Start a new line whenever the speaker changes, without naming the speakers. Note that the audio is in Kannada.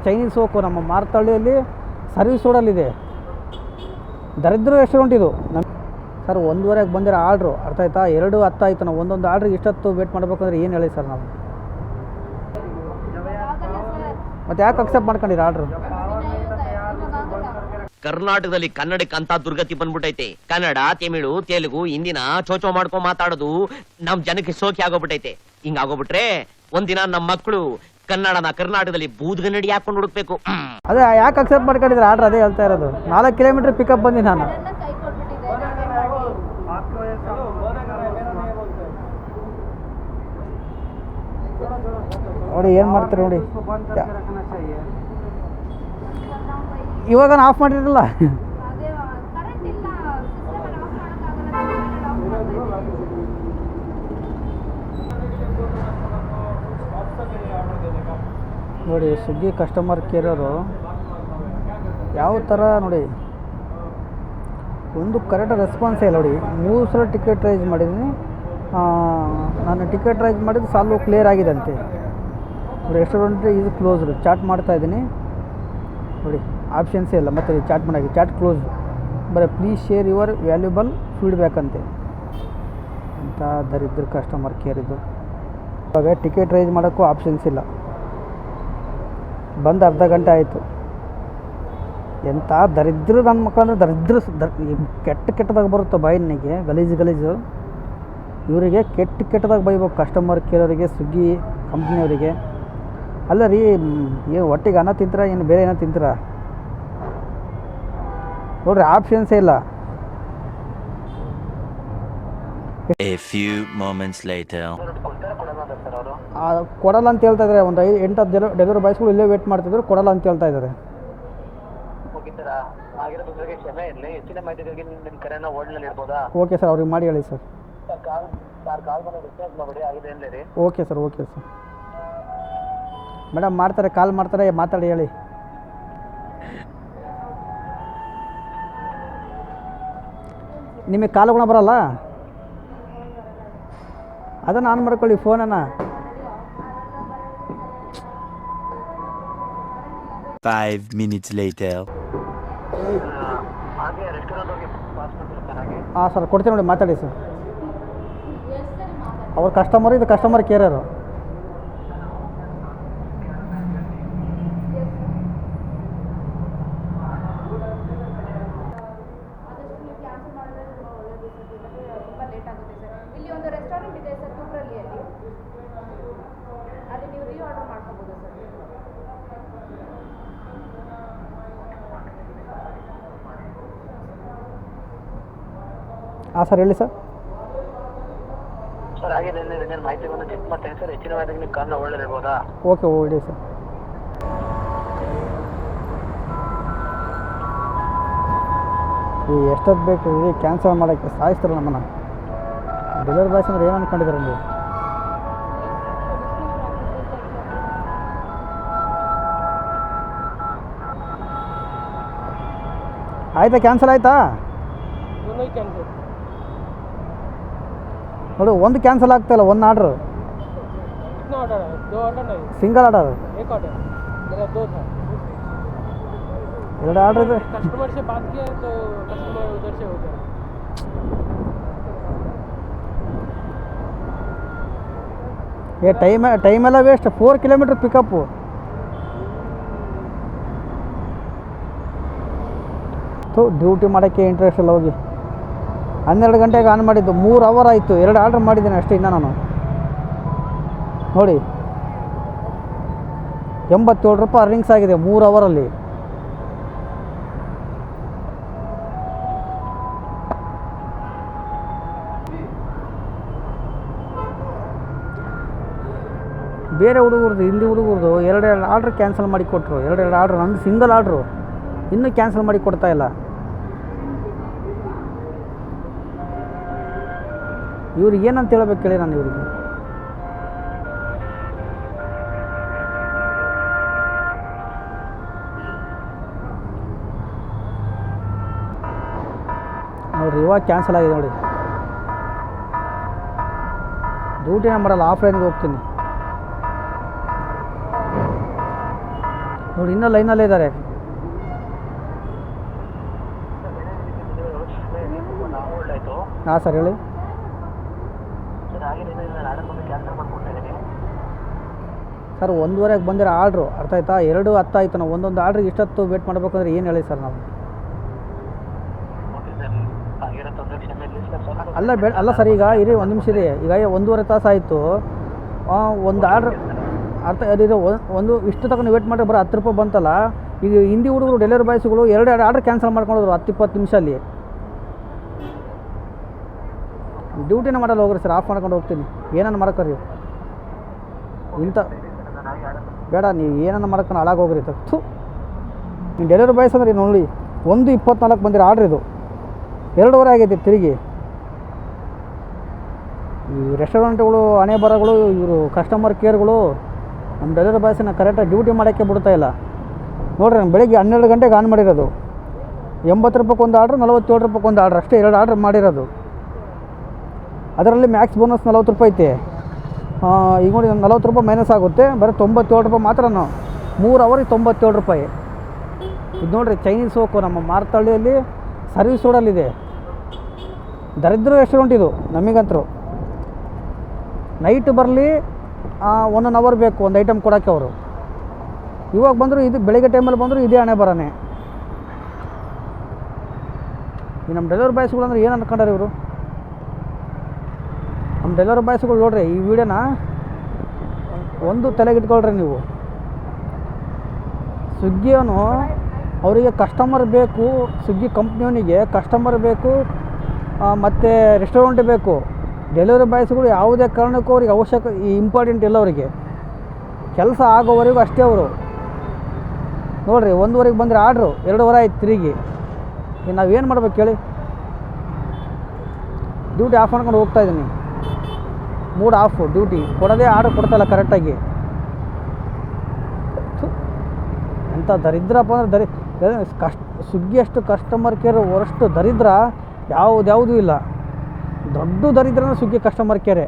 ಚೈನೀಸ್ ಹೋಕು ನಮ್ಮ ಮಾರ್ತಳ್ಳಿಯಲ್ಲಿ ಸರ್ವಿಸ್ ರೋಡಲ್ಲಿದೆ. ದರಿದ್ರ ರೆಸ್ಟೋರೆಂಟ್ ಇದು. ಸರ್ 1:30ಗೆ ಬಂದಿರೋ ಆರ್ಡ್ರು ಅರ್ಥ ಆಯ್ತಾ? 2:10 ಆಯಿತು. ನಾವು ಒಂದೊಂದು ಆರ್ಡ್ರಿಗೆ ಇಷ್ಟೊತ್ತು ವೇಟ್ ಮಾಡಬೇಕಂದ್ರೆ ಏನು ಹೇಳಿ ಸರ್ ನಾವು? ಮತ್ತೆ ಯಾಕೆ ಅಕ್ಸೆಪ್ಟ್ ಮಾಡ್ಕೊಂಡಿರ ಆರ್ಡ್ರು?
ಕರ್ನಾಟಕದಲ್ಲಿ ಕನ್ನಡಕ್ಕೆ ಅಂತ ದುರ್ಗತಿ ಬಂದ್ಬಿಟ್ಟೈತೆ. ಕನ್ನಡ, ತಮಿಳು, ತೆಲುಗು, ಹಿಂದಿನ ಚೋಚೋ ಮಾಡ್ಕೊಂಡ್ ಮಾತಾಡೋದು ನಮ್ ಜನಕ್ಕೆ ಸೋಕಿ ಆಗೋಗ್ಬಿಟ್ಟೈತೆ. ಹಿಂಗ ಆಗೋಗ್ಬಿಟ್ರೆ ಒಂದಿನ ನಮ್ಮ ಮಕ್ಕಳು ಕನ್ನಡನ ಕರ್ನಾಟಕದಲ್ಲಿ ಬೂದ್ಗನ್ನಡಿ ಹಾಕೊಂಡು ಹುಡುಕ್ಬೇಕು.
ಅದೇ ಯಾಕೆ ಅಕ್ಸೆಪ್ಟ್ ಮಾಡ್ಕೊಂಡಿದ್ರೆ ಆರ್ಡ್ರ್? ಅದೇ ಹೇಳ್ತಾ ಇರೋದು. 4 ಕಿಲೋಮೀಟರ್ ಪಿಕಪ್ ಬಂದಿ ನಾನು. ನೋಡಿ ಏನು ಮಾಡ್ತೀರಿ ನೋಡಿ. ಇವಾಗ ಆಫ್ ಮಾಡಿರಲ್ಲ. ನೋಡಿ ಸ್ವಿಗ್ಗಿ ಕಸ್ಟಮರ್ ಕೇರರು ಯಾವ ಥರ ನೋಡಿ, ಒಂದು ಕರೆಕ್ಟ್ ರೆಸ್ಪಾನ್ಸೇ ಇಲ್ಲ ನೋಡಿ. 3 ಸಲ ಟಿಕೆಟ್ ರೈಸ್ ಮಾಡಿದ್ದೀನಿ. ನಾನು ಟಿಕೆಟ್ ರೈಸ್ ಮಾಡಿದ್ದು ಸಾಲು ಕ್ಲಿಯರ್ ಆಗಿದೆ ಅಂತೆ. ರೆಸ್ಟೋರೆಂಟ್ ಇದು ಕ್ಲೋಸ್ಡ್. ಚಾಟ್ ಮಾಡ್ತಾಯಿದ್ದೀನಿ ನೋಡಿ, ಆಪ್ಷನ್ಸೇ ಇಲ್ಲ. ಮತ್ತು ಚಾಟ್ ಮಾಡೋಕ್ಕೆ ಚಾಟ್ ಕ್ಲೋಸ್. ಬರೀ please share your valuable feedback ಅಂತೆ. ಅಂತ ದರಿದ್ರ ಕಸ್ಟಮರ್ ಕೇರ್ ಇದು. ಇವಾಗ ಟಿಕೆಟ್ ರೈಸ್ ಮಾಡೋಕ್ಕೂ ಆಪ್ಷನ್ಸ್ ಇಲ್ಲ. ಬಂದು ಅರ್ಧ ಗಂಟೆ ಆಯಿತು. ಎಂಥ ದರಿದ್ರ ನನ್ನ ಮಕ್ಕಳಂದ್ರೆ ದರಿದ್ರ ಕೆಟ್ಟದಾಗ ಬರುತ್ತೆ ಬಾಯಿನಿಗೆ. ಗಲೀಜು ಇವರಿಗೆ ಕೆಟ್ಟದಾಗ ಬೈಬೇಕು ಕಸ್ಟಮರ್ ಕೇರೋರಿಗೆ, ಸ್ವಿಗ್ಗಿ ಕಂಪ್ನಿಯವರಿಗೆ. ಅಲ್ಲ ರೀ, ಏನು ಒಟ್ಟಿಗೆ ಅನ್ನ ತಿಂತೀರಾ ಏನು ಬೇರೆ ಏನೋ ತಿಂತೀರಾ? ನೋಡ್ರಿ ಆಪ್ಷನ್ಸೇ ಇಲ್ಲ. ಕೊಡಲ್ಲ ಅಂತ ಹೇಳ್ತಾ ಇದ್ದಾರೆ. ಒಂದು 8-10 ಡೆಲಿವರಿ ಬಾಯ್ಸ್ಗಳು ಇಲ್ಲೇ ವೇಟ್ ಮಾಡ್ತಿದ್ರು, ಕೊಡಲ್ಲ ಅಂತ ಹೇಳ್ತಾ ಇದ್ದಾರೆ. ಓಕೆ ಸರ್, ಅವ್ರಿಗೆ ಮಾಡಿ ಹೇಳಿ ಸರ್. Okay sir. ಮೇಡಮ್ ಮಾಡ್ತಾರೆ, ಕಾಲ್ ಮಾಡ್ತಾರೆ, ಮಾತಾಡಿ ಹೇಳಿ. ನಿಮಗೆ ಕಾಲ್ಗುಣ ಬರಲ್ಲ? ಅದನ್ನು ಆನ್ ಮಾಡ್ಕೊಳ್ಳಿ ಫೋನನ್ನು.
5 minutes later.
ಹಾಂ ಸರ್, ಕೊಡ್ತೀನಿ ನೋಡಿ, ಮಾತಾಡಿ ಸರ್. ಅವ್ರ ಕಸ್ಟಮರ್, ಇದು ಕಸ್ಟಮರ್ ಕೇರರು. ಹಾಂ ಸರ್, ಹೇಳಿ ಸರ್.
ಸರ್ ಹಾಗೆ ಮಾಹಿತಿ ಬಂದು ಚೆಕ್ ಮಾಡ್ತೇನೆ ಸರ್. ಹೆಚ್ಚಿನ ಮಾಹಿತಿ ನೀವು ಕಾರಣ ಒಳ್ಳೆದಿರ್ಬೋದಾ?
ಓಕೆ, ಒಳ್ಳೆ ಸರ್. ಎಷ್ಟೊತ್ತು ಬೇಕು ರೀ ಕ್ಯಾನ್ಸಲ್ ಮಾಡೋಕ್ಕೆ? ಸಾಯಿಸ್ತಾರೆ ನಮ್ಮನ್ನು. ಡೆಲಿವರಿ ಬಾಯ್ಸ್ ಅಂದ್ರೆ ಏನು ಅಂದ್ಕೊಂಡಿದ್ದಾರೆ ನೀವು? ಆಯಿತಾ, ಕ್ಯಾನ್ಸಲ್ ಆಯಿತಾ? ನೋಡಿ, ಒಂದು ಕ್ಯಾನ್ಸಲ್ ಆಗ್ತಾಯಿಲ್ಲ, ಒಂದು ಆರ್ಡ್ರು. ಸಿಂಗಲ್ ಆರ್ಡರ್, 2 आर्डर ಇದೆ.
कस्टमर से बात किया तो कस्टमर उधर से हो गया.
ये टाइम ಎಲ್ಲ ವೇಸ್ಟ್. 4 kilometre pickup. ಡ್ಯೂಟಿ ಮಾಡೋಕ್ಕೆ ಇಂಟ್ರೆಸ್ಟ್ ಇಲ್ಲ. ಹೋಗಿ 12 ಗಂಟೆಗೆ ಆನ್ ಮಾಡಿದ್ದು, 3 ಅವರ್ ಆಯಿತು. 2 ಆರ್ಡ್ರ್ ಮಾಡಿದ್ದೀನಿ ಅಷ್ಟೇ ಇನ್ನು ನಾನು. ನೋಡಿ, 87 ರೂಪಾಯಿ ಅರ್ನಿಂಗ್ಸ್ ಆಗಿದೆ 3 ಅವರಲ್ಲಿ. ಬೇರೆ ಹುಡುಗರದು, ಹಿಂದಿ ಹುಡುಗರದು 2 ಆರ್ಡ್ರ್ ಕ್ಯಾನ್ಸಲ್ ಮಾಡಿ ಕೊಟ್ಟರು. 2 ಆರ್ಡ್ರ್, ನಂದು ಸಿಂಗಲ್ ಆರ್ಡ್ರು ಇನ್ನೂ ಕ್ಯಾನ್ಸಲ್ ಮಾಡಿ ಕೊಡ್ತಾಯಿಲ್ಲ. ಇವ್ರಿಗೆ ಏನಂತ ಹೇಳ್ಬೇಕು ಕೇಳಿ ನಾನು ಇವ್ರಿಗೆ. ನೋಡಿರಿ, ಇವಾಗ ಕ್ಯಾನ್ಸಲ್ ಆಗಿದೆ ನೋಡಿ. ಡ್ಯೂಟಿನ ಮಾಡಲ್ಲ, ಆಫ್ಲೈನ್ಗೆ ಹೋಗ್ತೀನಿ. ನೋಡಿ ಇನ್ನೂ ಲೈನಲ್ಲೇ ಇದ್ದಾರೆ.
ಆಯಿತು
ಹಾಂ ಸರ್ ಹೇಳಿ.
ಸರ್ ಹಾಗೆ ನಾನು ಆರ್ಡರ್ ಬಂದು ಕ್ಯಾನ್ಸಲ್ ಮಾಡ್ಕೊಡ್ತಾ ಇದ್ದೀನಿ.
ಸರ್ 1:30ಗೆ ಬಂದಿರೋ ಆರ್ಡ್ರು ಅರ್ಥ ಆಯ್ತಾ? 2:10 ಆಯಿತು. ನಾವು ಒಂದೊಂದು ಆರ್ಡ್ರಿಗೆ ಇಷ್ಟೊತ್ತು ವೇಟ್ ಮಾಡಬೇಕಂದ್ರೆ ಏನು ಹೇಳಿ ಸರ್ ನಾವು?
ಓಕೆ ಸರ್, ಆಗಿರೋ ತೊಂದರೆ ಕ್ಷಮೆ ಇರಲಿ ಸರ್.
ಅಲ್ಲ ಸರ್, ಈಗ ಇರಿ ಒಂದು ನಿಮಿಷ ಇರಿ. ಈಗ 1:30 ತಾಸು ಆಯಿತು. ಒಂದು ಆರ್ಡ್ರ್ ಅರ್ಥ ಇದು ಒಂದು ಇಷ್ಟು ತನಕ ವೇಟ್ ಮಾಡಿದ್ರೆ ಬರೋ 10 ರೂಪಾಯಿ ಬಂತಲ್ಲ. ಈಗ ಹಿಂದಿ ಹುಡುಗರು ಡೆಲಿವರಿ ಬಾಯ್ಸ್ಗಳು 2 ಆರ್ಡ್ರ್ ಕ್ಯಾನ್ಸಲ್ ಮಾಡ್ಕೊಂಡ್ರು 10-20 ನಿಮಿಷಲ್ಲಿ. ಡ್ಯೂಟಿನ ಮಾಡಲ್ಲ ಹೋಗ್ರಿ ಸರ್, ಆಫ್ ಮಾಡ್ಕೊಂಡು ಹೋಗ್ತೀನಿ. ಏನನ್ನ ಮಾಡಕ್ರಿ ಇಂಥ ಬೇಡ, ನೀವು ಏನನ್ನ ಮಾಡಕ್ಕೆ ಹಾಳಾಗಿ ಹೋಗ್ರಿ ತಪ್ಪು. ನೀವು ಡೆಲಿವರಿ ಬಾಯ್ಸ್ ಅಂದ್ರೆ ನೋಡಿ 1:24 ಬಂದಿರೋ ಆರ್ಡ್ರ್ ಇದು 2:15 ಆಗೈತಿ ತಿರುಗಿ. ಈ ರೆಸ್ಟೋರೆಂಟ್ಗಳು ಹಣೆ ಬರಗಳು ಇವರು ಕಸ್ಟಮರ್ ಕೇರ್ಗಳು ನಮ್ಮ ಡೆಲಿವರಿ ಬಾಯ್ಸನ್ನ ಕರೆಕ್ಟಾಗಿ ಡ್ಯೂಟಿ ಮಾಡೋಕ್ಕೆ ಬಿಡ್ತಾ ಇಲ್ಲ ನೋಡ್ರಿ. ನಾನು ಬೆಳಿಗ್ಗೆ 12 ಗಂಟೆಗೆ ಆನ್ ಮಾಡಿರೋದು. 80 ರೂಪಾಯಿಗೆ ಒಂದು ಆರ್ಡ್ರ್, 47 ರೂಪಾಯಿಗೆ ಒಂದು ಆರ್ಡ್ರ್ ಅಷ್ಟೇ 2 ಆರ್ಡ್ರ್ ಮಾಡಿರೋದು. ಅದರಲ್ಲಿ ಮ್ಯಾಕ್ಸ್ ಬೋನಸ್ 40 ರೂಪಾಯಿ ಐತೆ. ಈಗ ನೋಡಿ 40 ರೂಪಾಯಿ ಮೈನಸ್ ಆಗುತ್ತೆ. ಬರೀ 97 ರೂಪಾಯಿ ಮಾತ್ರ. 3 ಅವರಿಗೆ 97 ರೂಪಾಯಿ. ಇದು ನೋಡಿರಿ ಚೈನೀಸ್ ಹೋಕು ನಮ್ಮ ಮಾರ್ತಳ್ಳಿಯಲ್ಲಿ ಸರ್ವಿಸ್ ರೋಡಲ್ಲಿದೆ. ದರಿದ್ರ ರೆಸ್ಟೋರೆಂಟ್ ಇದು ನಮಗಂತರೂ. ನೈಟ್ ಬರಲಿ 1 ಅವರ್ ಬೇಕು ಒಂದು ಐಟಮ್ ಕೊಡೋಕ್ಕೆ ಅವರು. ಇವಾಗ ಬಂದರು ಇದು ಬೆಳಿಗ್ಗೆ ಟೈಮಲ್ಲಿ ಬಂದರು ಇದೇ ಹಣೆ ಬರೋನೆ. ಈ ನಮ್ಮ ಡೆಲಿವರಿ ಬಾಯ್ಸ್ಗಳು ಅಂದ್ರೆ ಏನು ಅನ್ಕೊಂಡಾರೆ ಇವರು? ನಮ್ಮ ಡೆಲಿವರಿ ಬಾಯ್ಸ್ಗಳು ನೋಡ್ರಿ ಈ ವಿಡಿಯೋನ ಒಂದು ತಲೆಗಿಟ್ಕೊಳ್ರಿ ನೀವು. ಸ್ವಿಗ್ಗಿಯವನು ಅವರಿಗೆ ಕಸ್ಟಮರ್ ಬೇಕು, ಸ್ವಿಗ್ಗಿ ಕಂಪ್ನಿಯವನಿಗೆ ಕಸ್ಟಮರ್ ಬೇಕು ಮತ್ತು ರೆಸ್ಟೋರೆಂಟ್ ಬೇಕು. ಡೆಲಿವರಿ ಬಾಯ್ಸ್ಗಳು ಯಾವುದೇ ಕಾರಣಕ್ಕೂ ಅವ್ರಿಗೆ ಇಂಪಾರ್ಟೆಂಟ್ ಇಲ್ಲ. ಅವರಿಗೆ ಕೆಲಸ ಆಗೋವರೆಗೂ ಅಷ್ಟೇ ಅವರು. ನೋಡಿರಿ 1:15 ಬಂದರೆ ಆರ್ಡ್ರು 2:15 ಆಯ್ತು ತಿರುಗಿ. ಈಗ ನಾವೇನು ಮಾಡ್ಬೇಕು ಹೇಳಿ? ಡ್ಯೂಟಿ ಆಫ್ ಮಾಡ್ಕೊಂಡು ಹೋಗ್ತಾಯಿದ್ದೀನಿ. ಮೂಡ್ ಆಫ್, ಡ್ಯೂಟಿ ಕೊಡೋದೇ ಆರ್ಡ್ರ್ ಕೊಡ್ತಾಯಿಲ್ಲ ಕರೆಕ್ಟಾಗಿ. ಎಂಥ ದರಿದ್ರಪ್ಪ ಅಂದರೆ ಸ್ವಿಗ್ಗಿ ಅಷ್ಟು ಕಸ್ಟಮರ್ ಕೇರ್ ವರಷ್ಟು ದರಿದ್ರ ಯಾವುದೂ ಇಲ್ಲ. ದೊಡ್ಡ ದರಿದ್ರನ ಸ್ವಿಗ್ಗಿ ಕಸ್ಟಮರ್ ಕೇರೆ.